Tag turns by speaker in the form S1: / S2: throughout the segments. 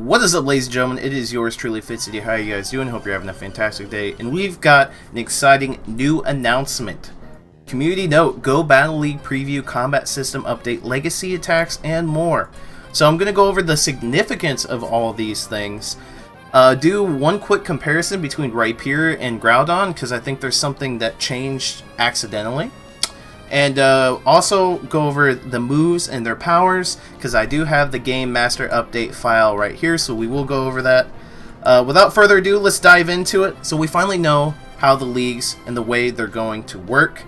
S1: What is up, ladies and gentlemen? It is yours truly, Fitz. How are you guys doing? Hope you're having a fantastic day. And we've got an exciting new announcement. Community note, Go Battle League preview, combat system update, legacy attacks, and more. So I'm going to go over the significance of all these things. Do one quick comparison between Rhyperior and Groudon, because I think there's something that changed accidentally. And also go over the moves and their powers, because I do have the Game Master Update file right here, so we will go over that. Without further ado, let's dive into it. So we finally know how the leagues and the way they're going to work.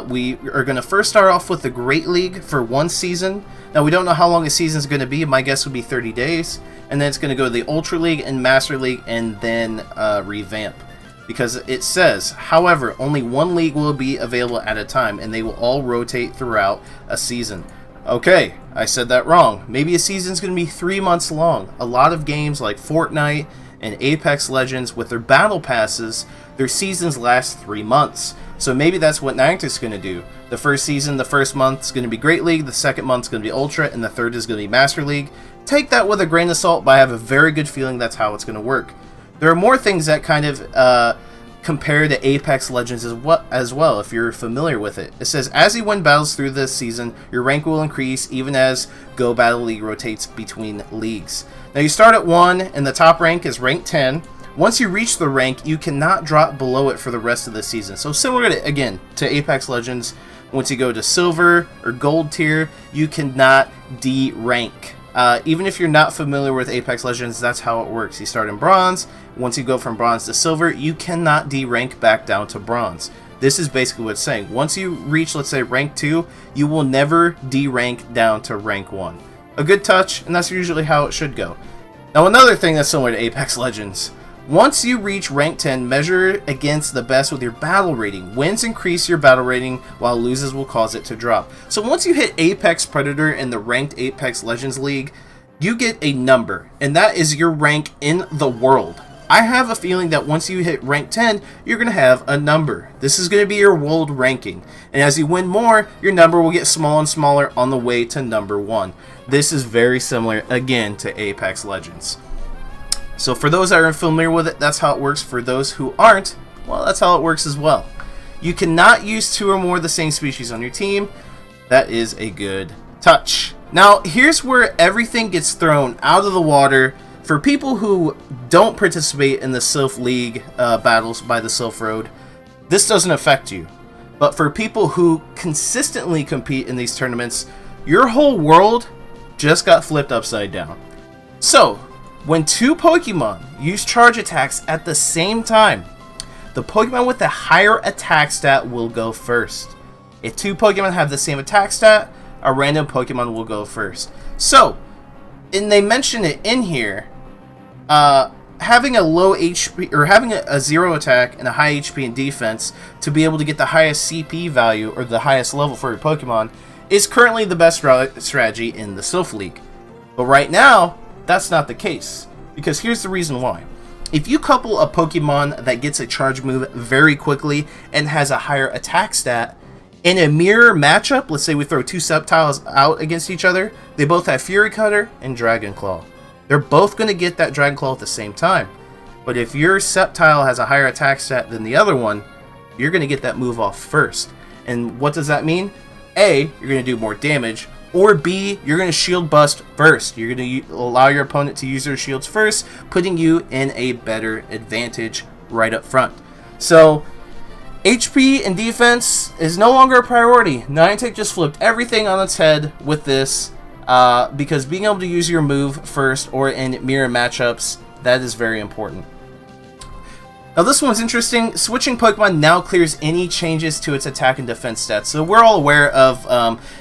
S1: We are going to first start off with the Great League for one season. Now, we don't know how long a season is going to be. My guess would be 30 days. And then it's going to go to the Ultra League and Master League and then revamp. Because it says, however, only one league will be available at a time, and they will all rotate throughout a season. Okay, I said that wrong. Maybe a season's going to be 3 months long. A lot of games like Fortnite and Apex Legends, with their battle passes, their seasons last 3 months. So maybe that's what Niantic's going to do. The first season, the first month is going to be Great League, the second month is going to be Ultra, and the third is going to be Master League. Take that with a grain of salt, but I have a very good feeling that's how it's going to work. There are more things that kind of compare to Apex Legends as well, if you're familiar with it. It says, as you win battles through this season, your rank will increase even as Go Battle League rotates between leagues. Now you start at 1, and the top rank is rank 10. Once you reach the rank, you cannot drop below it for the rest of the season. So similar to, again, to Apex Legends, once you go to Silver or Gold tier, you cannot de-rank. Even if you're not familiar with Apex Legends, that's how it works. You start in Bronze. Once you go from Bronze to Silver, you cannot de-rank back down to Bronze. This is basically what it's saying. Once you reach, let's say, rank 2, you will never de-rank down to rank 1. A good touch, and that's usually how it should go. Now, another thing that's similar to Apex Legends. Once you reach rank 10, measure against the best with your battle rating. Wins increase your battle rating, while loses will cause it to drop. So once you hit Apex Predator in the ranked Apex Legends League, you get a number, and that is your rank in the world. I have a feeling that once you hit rank 10, you're going to have a number. This is going to be your world ranking. And as you win more, your number will get smaller and smaller on the way to number 1. This is very similar, again, to Apex Legends. So for those that are familiar with it, that's how it works. For those who aren't, well, that's how it works as well. You cannot use 2 or more of the same species on your team. That is a good touch. Now, here's where everything gets thrown out of the water for people who don't participate in the Sylph League battles by the Sylph Road. This doesn't affect you. But for people who consistently compete in these tournaments, your whole world just got flipped upside down. So, when 2 Pokemon use charge attacks at the same time, the Pokemon with the higher attack stat will go first. If 2 Pokemon have the same attack stat, a random Pokemon will go first. So, and they mention it in here, having a low HP, or having a 0 attack and a high HP and defense to be able to get the highest CP value, or the highest level for your Pokemon, is currently the best strategy in the Sylph League. But right now, that's not the case, because here's the reason why. If you couple a Pokemon that gets a charge move very quickly and has a higher attack stat, in a mirror matchup, let's say we throw 2 Sceptiles out against each other, they both have Fury Cutter and Dragon Claw. They're both going to get that Dragon Claw at the same time. But if your Sceptile has a higher attack stat than the other one, you're going to get that move off first. And what does that mean? A, you're going to do more damage, or B, you're going to shield bust first. You're going to allow your opponent to use their shields first, putting you in a better advantage right up front. So, HP and defense is no longer a priority. Niantic just flipped everything on its head with this, because being able to use your move first or in mirror matchups, that is very important. Now this one's interesting. Switching Pokemon now clears any changes to its attack and defense stats. So we're all aware of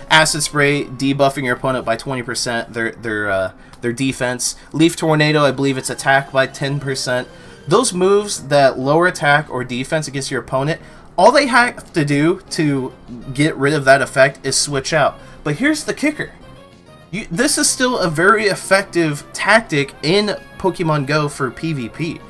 S1: Acid Spray debuffing your opponent by 20%, their defense. Leaf Tornado, I believe its attack by 10%. Those moves that lower attack or defense against your opponent, all they have to do to get rid of that effect is switch out. But here's the kicker. This is still a very effective tactic in Pokemon Go for PvP.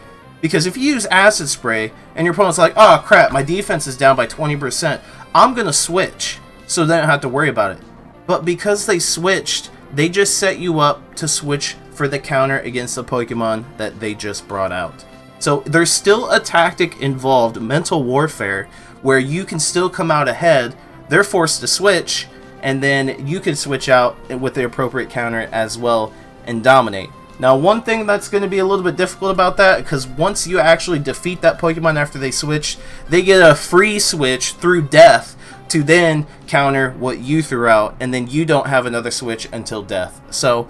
S1: Because if you use Acid Spray and your opponent's like, oh crap, my defense is down by 20%, I'm going to switch so they don't have to worry about it. But because they switched, they just set you up to switch for the counter against the Pokemon that they just brought out. So there's still a tactic involved, mental warfare, where you can still come out ahead, they're forced to switch, and then you can switch out with the appropriate counter as well and dominate. Now, one thing that's going to be a little bit difficult about that, because once you actually defeat that Pokemon after they switch, they get a free switch through death to then counter what you threw out, and then you don't have another switch until death. So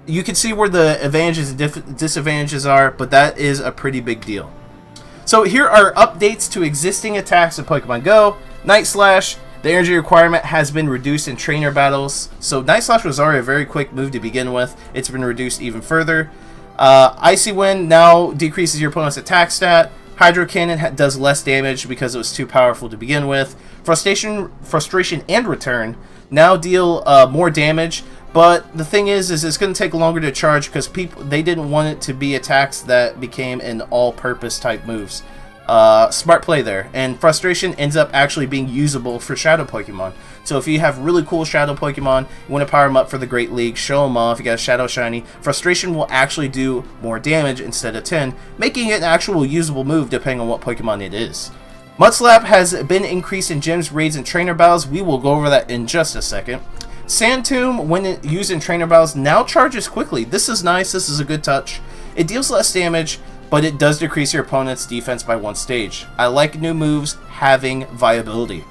S1: you can see where the advantages and disadvantages are, but that is a pretty big deal. So here are updates to existing attacks in Pokemon Go. Night Slash, the energy requirement has been reduced in trainer battles. So Night Slash was already a very quick move to begin with. It's been reduced even further. Icy Wind now decreases your opponent's attack stat. Hydro Cannon does less damage because it was too powerful to begin with. Frustration and Return now deal more damage. But the thing is it's going to take longer to charge because they didn't want it to be attacks that became an all-purpose type moves. Smart play there. And Frustration ends up actually being usable for Shadow Pokemon. So if you have really cool Shadow Pokemon, you want to power them up for the Great League, show them off, you got a Shadow Shiny, Frustration will actually do more damage instead of 10, making it an actual usable move depending on what Pokemon it is. Mudslap has been increased in gyms, raids, and trainer battles. We will go over that in just a second. Sand Tomb, when used in trainer battles, now charges quickly. This is nice. This is a good touch. It deals less damage, but it does decrease your opponent's defense by 1 stage. I like new moves having viability.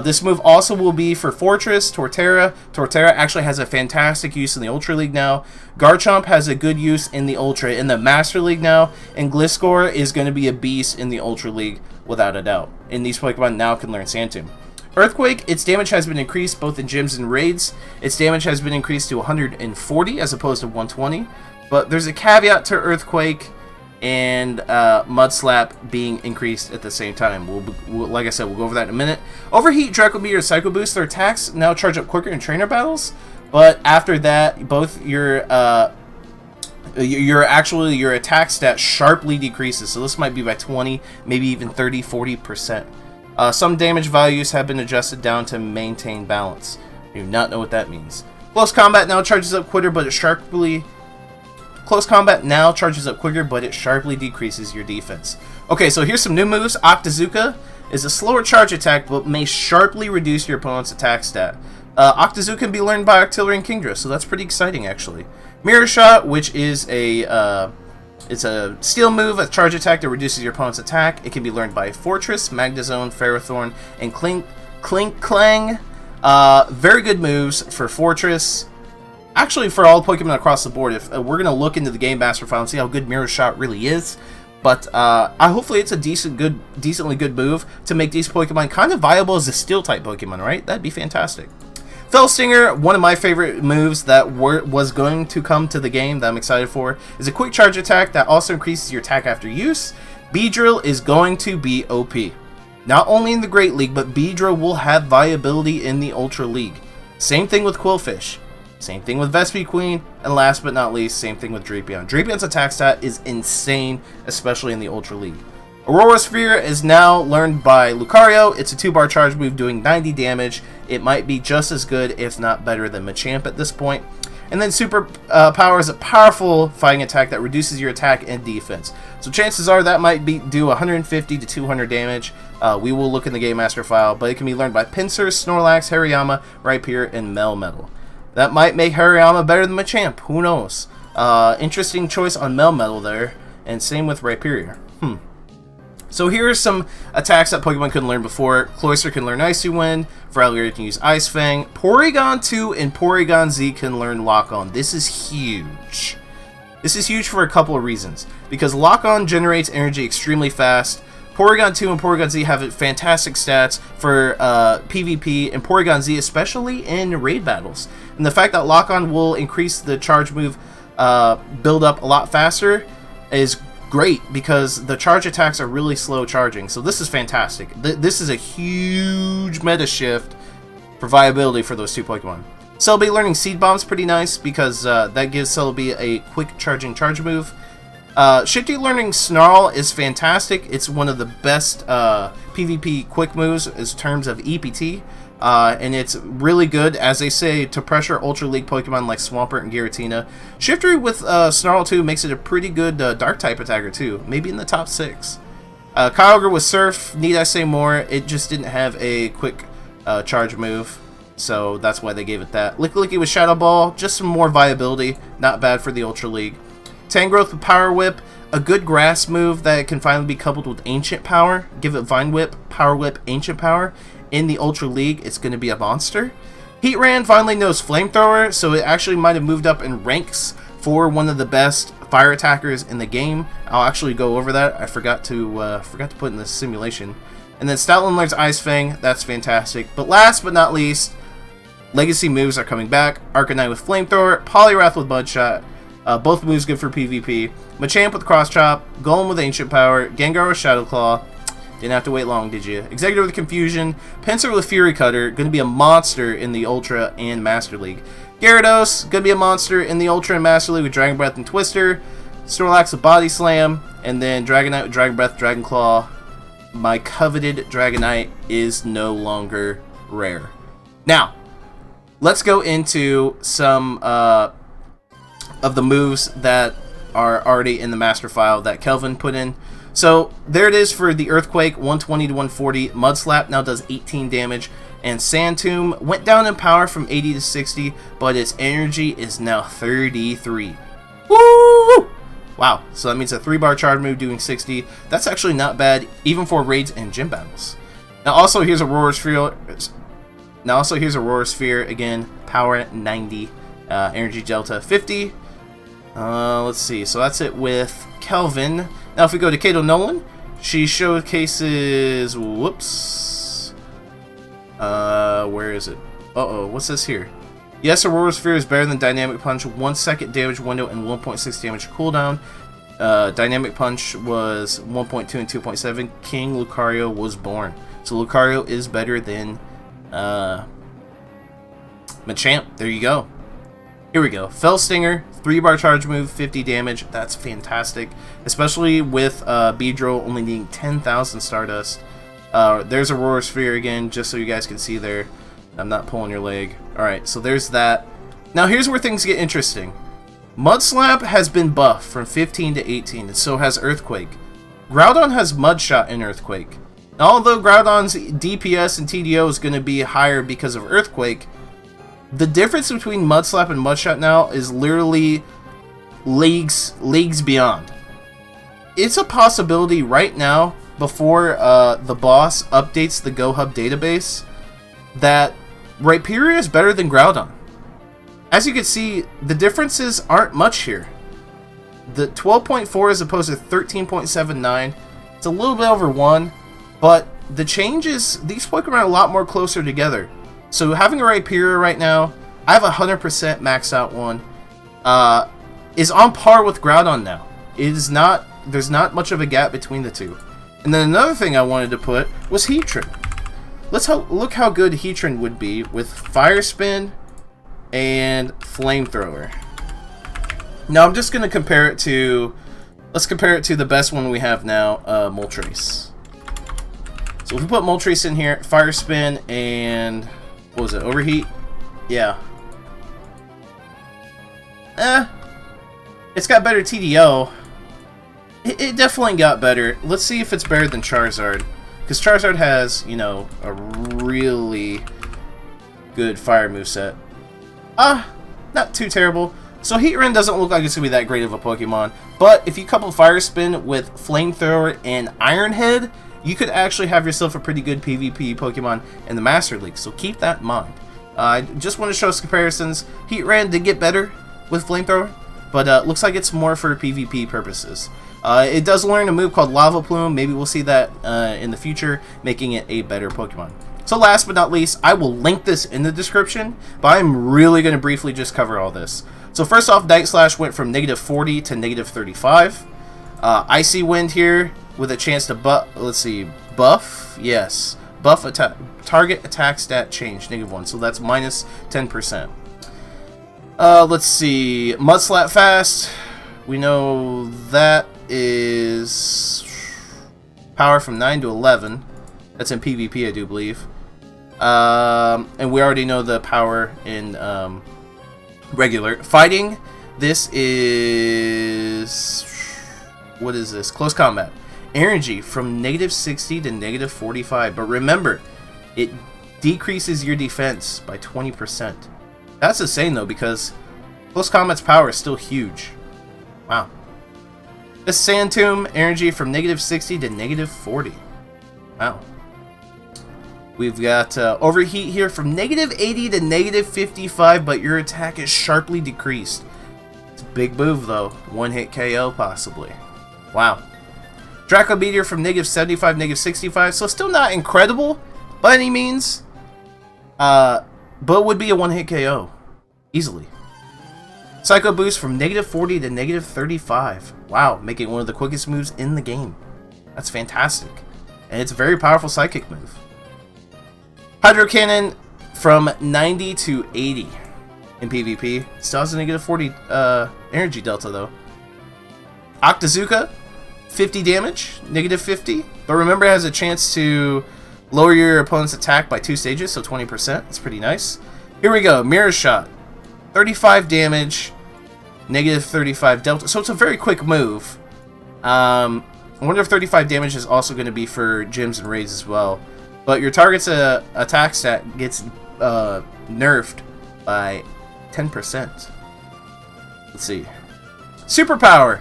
S1: This move also will be for Fortress, Torterra. Torterra actually has a fantastic use in the Ultra League now. Garchomp has a good use in the Ultra, in the Master League now. And Gliscor is going to be a beast in the Ultra League, without a doubt. And these Pokemon now can learn Sand Tomb. Earthquake, its damage has been increased both in gyms and raids. Its damage has been increased to 140 as opposed to 120. But there's a caveat to Earthquake and Mudslap being increased at the same time. Like I said, we'll go over that in a minute. Overheat, Draco Meteor, Psycho Boost, their attacks now charge up quicker in trainer battles. But after that, both your attack stat sharply decreases. So this might be by 20, maybe even 30, 40%. Some damage values have been adjusted down to maintain balance. I do not know what that means. Close combat now charges up quicker, but it sharply decreases your defense. Okay, so here's some new moves. Octazooka is a slower charge attack, but may sharply reduce your opponent's attack stat. Octazooka can be learned by Octillery and Kingdra, so that's pretty exciting actually. Mirror Shot, which is it's a steel move, a charge attack that reduces your opponent's attack. It can be learned by Fortress, Magnezone, Ferrothorn, and Clink Clang. Very good moves for Fortress. Actually, for all Pokemon across the board. If we're gonna look into the Game Master file and see how good Mirror Shot really is, but hopefully it's a decently good move to make these Pokemon kind of viable as a Steel type Pokemon, right? That'd be fantastic. Fell Stinger, one of my favorite moves that was going to come to the game that I'm excited for, is a quick charge attack that also increases your attack after use. Beedrill is going to be OP. Not only in the Great League, but Beedrill will have viability in the Ultra League. Same thing with Quillfish. Same thing with Vespiquen. And last but not least, same thing with Drapion. Drapion's attack stat is insane, especially in the Ultra League. Aurora Sphere is now learned by Lucario. It's a 2-bar charge move doing 90 damage. It might be just as good, if not better, than Machamp at this point. And then Super Power is a powerful fighting attack that reduces your attack and defense. So chances are that might do 150 to 200 damage. We will look in the Game Master file, but it can be learned by Pinsir, Snorlax, Hariyama, Rhyperior, and Melmetal. That might make Hariyama better than Machamp. Who knows? Interesting choice on Melmetal there, and same with Rhyperior. So here are some attacks that Pokemon couldn't learn before. Cloyster can learn Icy Wind. Frallier can use Ice Fang. Porygon 2 and Porygon Z can learn Lock On. This is huge. This is huge for a couple of reasons. Because Lock On generates energy extremely fast. Porygon 2 and Porygon Z have fantastic stats for PvP, and Porygon Z especially in raid battles. And the fact that Lock On will increase the charge move build up a lot faster is great, because the charge attacks are really slow charging. So this is fantastic. This is a huge meta shift for viability for those two Pokemon. Celebi learning Seed Bomb is pretty nice, because that gives Celebi a quick charging charge move. Shifty learning Snarl is fantastic. It's one of the best PvP quick moves in terms of EPT. and it's really good, as they say, to pressure Ultra League Pokemon like Swampert and Giratina. Shiftry with Snarl 2 makes it a pretty good Dark-type attacker too, maybe in the top 6. Kyogre with Surf, need I say more, it just didn't have a quick charge move, so that's why they gave it that. Lickilicky with Shadow Ball, just some more viability, not bad for the Ultra League. Tangrowth with Power Whip, a good grass move that can finally be coupled with Ancient Power. Give it Vine Whip, Power Whip, Ancient Power. In the Ultra League, it's going to be a monster. Heatran finally knows Flamethrower, so it actually might have moved up in ranks for one of the best fire attackers in the game. I'll actually go over that. I forgot to put in the simulation. And then Stoutland learns Ice Fang. That's fantastic. But last but not least, Legacy moves are coming back. Arcanine with Flamethrower, Poliwrath with Mudshot. Both moves good for PvP. Machamp with Cross Chop, Golem with Ancient Power, Gengar with Shadow Claw. Didn't have to wait long, did you? Executive with Confusion, Pinsir with Fury Cutter, going to be a monster in the Ultra and Master League. Gyarados, going to be a monster in the Ultra and Master League with Dragon Breath and Twister. Snorlax with Body Slam, and then Dragonite with Dragon Breath, Dragon Claw. My coveted Dragonite is no longer rare. Now, let's go into some of the moves that are already in the master file that Kelvin put in. So there it is for the Earthquake, 120 to 140. Mud Slap now does 18 damage. And Sand Tomb went down in power from 80 to 60, but its energy is now 33. Woo! Wow, so that means a 3-bar charge move doing 60. That's actually not bad, even for raids and gym battles. Now also here's Aurora Sphere. Again, power 90, energy delta 50. Let's see, so that's it with Kelvin. Now if we go to Kato Nolan, she showcases, whoops, where is it? What's this here? Yes, Aurora Sphere is better than Dynamic Punch, 1 second damage window and 1.6 damage cooldown. Dynamic Punch was 1.2 and 2.7. King Lucario was born. So Lucario is better than Machamp. There you go. Here we go. Fell Stinger, 3-bar charge move, 50 damage. That's fantastic. Especially with Beedrill only needing 10,000 Stardust. There's Aurora Sphere again, just so you guys can see there. I'm not pulling your leg. Alright, so there's that. Now here's where things get interesting. Mud Slap has been buffed from 15 to 18, and so has Earthquake. Groudon has Mud Shot in Earthquake. Now, although Groudon's DPS and TDO is going to be higher because of Earthquake, the difference between Mud Slap and Mud Shot now is literally leagues beyond. It's a possibility right now, before the boss updates the GoHub database, that Rhyperior is better than Groudon. As you can see, the differences aren't much here. The 12.4 as opposed to 13.79, it's a little bit over 1, but the changes, these Pokemon are a lot more closer together. So having a Rhyperior right now, I have a 100% maxed out one, is on par with Groudon now. It is not, there's not much of a gap between the two. And then another thing I wanted to put was Heatran. Let's look how good Heatran would be with Fire Spin and Flamethrower. Now I'm just going to compare it to, let's compare it to the best one we have now, Moltres. So if we put Moltres in here, Fire Spin and, what was it, Overheat? Yeah. It's got better TDO. It definitely got better. Let's see if it's better than Charizard. Because Charizard has, you know, a really good fire moveset. Not too terrible. So Heatran doesn't look like it's going to be that great of a Pokemon. But if you couple Fire Spin with Flamethrower and Iron Head, you could actually have yourself a pretty good PvP Pokemon in the Master League. So keep that in mind. I just want to show us comparisons. Heatran did get better with Flamethrower, but looks like it's more for PvP purposes. It does learn a move called Lava Plume. Maybe we'll see that in the future, making it a better Pokemon. So last but not least, I will link this in the description, but I'm really going to briefly just cover all this. So first off, Night Slash went from -40 to -35. Icy Wind here with a chance to buff. Yes, buff attack, target attack stat change, -1. So that's minus 10%. Let's see, Mud Slap Fast. We know that is power from 9 to 11. That's in PvP, I do believe. And we already know the power in regular. Fighting, this is... what is this? Close combat. Energy from -60 to -45. But remember, it decreases your defense by 20%. That's insane though, because close combat's power is still huge. Wow. This Sand Tomb, energy from -60 to -40. Wow. We've got Overheat here from -80 to -55, but your attack is sharply decreased. It's a big move though. One hit KO possibly. Wow. Draco Meteor from -75 to -65, so still not incredible by any means. But would be a one hit KO. Easily. Psycho Boost from -40 to -35. Wow, making it one of the quickest moves in the game. That's fantastic. And it's a very powerful psychic move. Hydro Cannon from 90 to 80 in PvP. Still has a -40 energy delta though. Octazooka, 50 damage, -50. But remember, it has a chance to lower your opponent's attack by 2 stages, so 20%. That's pretty nice. Here we go. Mirror Shot. 35 damage, -35 delta. So it's a very quick move. I wonder if 35 damage is also going to be for gyms and raids as well. But your target's attack stat gets nerfed by 10%. Let's see. Superpower.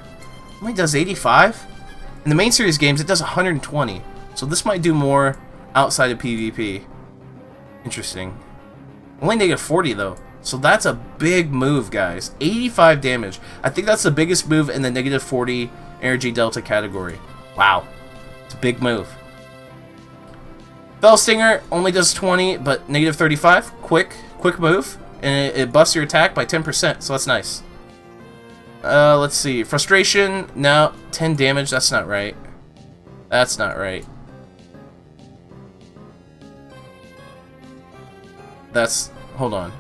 S1: Only does 85. In the main series games, it does 120. So this might do more outside of PvP. Interesting. Only -40 though. So that's a big move, guys. 85 damage. I think that's the biggest move in the -40 energy delta category. Wow. It's a big move. Fell Stinger only does 20, but -35. Quick move. And it buffs your attack by 10%, so that's nice. Let's see. Frustration, now 10 damage. That's not right. That's not right. That's... hold on.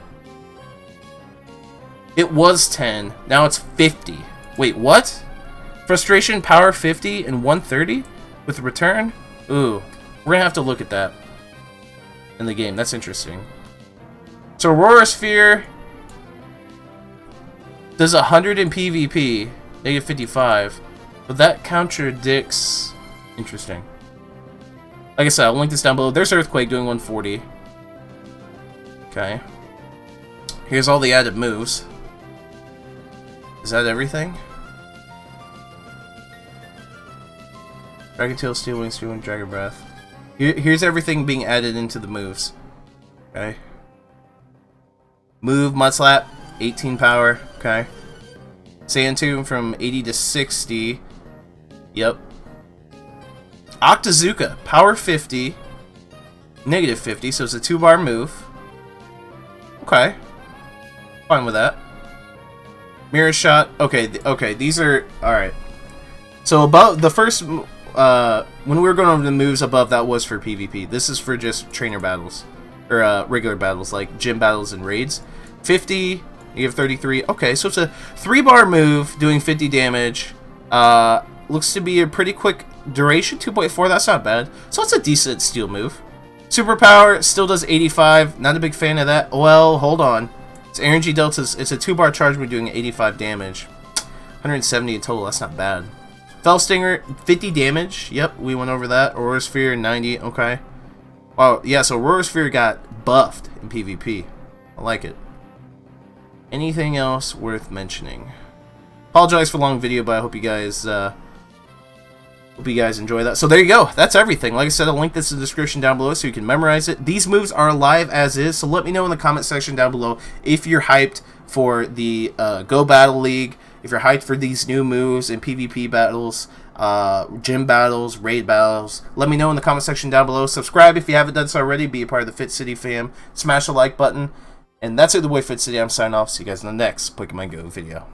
S1: It was 10. Now it's 50. Wait, what? Frustration, power 50 and 130? With return? Ooh. We're gonna have to look at that in the game. That's interesting. So Aurora Sphere does 100 in PvP, -55, but that contradicts... interesting. Like I said, I'll link this down below. There's Earthquake doing 140. Okay. Here's all the added moves. Is that everything? Dragon Tail, Steel Wing, Steel Wing, Dragon Breath. Here's everything being added into the moves. Okay. Move, Mud Slap, 18 power. Okay. Sand Tomb from 80 to 60. Yep. Octazooka, power 50, -50, so it's a 2-bar move. Okay. Fine with that. Mirror Shot. Okay, okay, these are... alright. So above the first... when we were going over the moves above, that was for PvP. This is for just trainer battles. Or regular battles, like gym battles and raids. 50, you have 33. Okay, so it's a 3-bar move doing 50 damage. Looks to be a pretty quick duration, 2.4. That's not bad. So it's a decent steel move. Superpower still does 85. Not a big fan of that. Well, hold on. Its energy delta is, it's a 2-bar charge move doing 85 damage. 170 in total. That's not bad. Fell Stinger, 50 damage. Yep, we went over that. Aurora Sphere, 90. Okay. Wow, yeah, so Aurora Sphere got buffed in PvP. I like it. Anything else worth mentioning? Apologize for the long video, but I hope you guys enjoy that. So there you go. That's everything. Like I said, I'll link this in the description down below so you can memorize it. These moves are live as is, so let me know in the comment section down below if you're hyped for the Go Battle League, if you're hyped for these new moves in PvP battles, gym battles, raid battles. Let me know in the comment section down below. Subscribe if you haven't done so already. Be a part of the Fitz City fam. Smash the like button. And that's it, the boy Fitz City. I'm signing off. See you guys in the next Pokemon Go video.